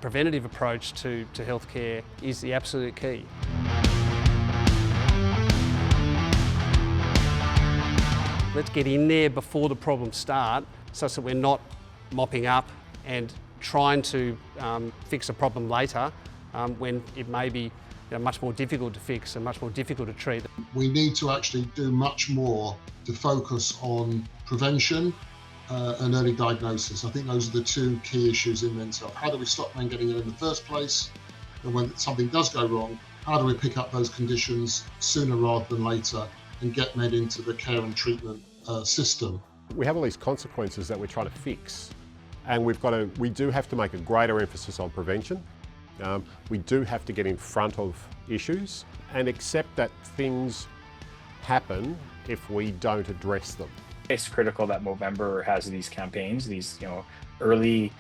preventative approach to healthcare is the absolute key. Let's get in there before the problems start, such that we're not mopping up and trying to fix a problem later when it may be much more difficult to fix and much more difficult to treat. We need to actually do much more to focus on prevention and early diagnosis. I think those are the two key issues in mental health. How do we stop men getting ill in the first place? And when something does go wrong, how do we pick up those conditions sooner rather than later and get men into the care and treatment system? We have all these consequences that we're trying to fix, and we do have to make a greater emphasis on prevention. We do have to get in front of issues and accept that things happen if we don't address them. It's critical that Movember has these campaigns, these early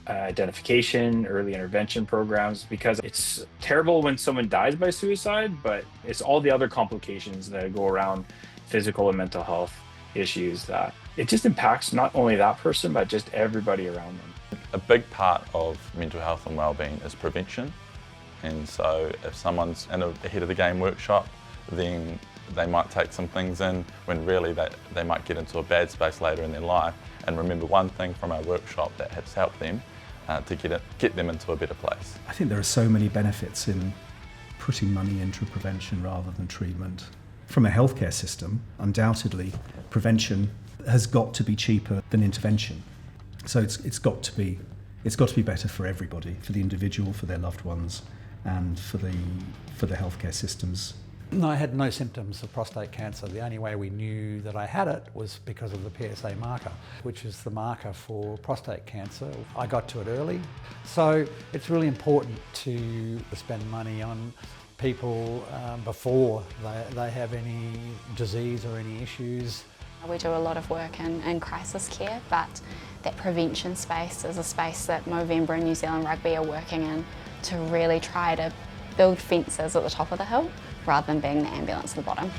identification, early intervention programs, because it's terrible when someone dies by suicide, but it's all the other complications that go around physical and mental health issues that it just impacts not only that person, but just everybody around them. A big part of mental health and wellbeing is prevention, and so if someone's in a ahead of the game workshop, then they might take some things in when really they might get into a bad space later in their life, and remember one thing from our workshop that has helped them to get them into a better place. I think there are so many benefits in putting money into prevention rather than treatment. From a healthcare system, undoubtedly, prevention has got to be cheaper than intervention. So it's got to be better for everybody, for the individual, for their loved ones, and for the healthcare systems. I had no symptoms of prostate cancer. The only way we knew that I had it was because of the PSA marker, which is the marker for prostate cancer. I got to it early. So it's really important to spend money on people before they have any disease or any issues. We do a lot of work in crisis care, but that prevention space is a space that Movember and New Zealand Rugby are working in to really try to build fences at the top of the hill rather than being the ambulance at the bottom.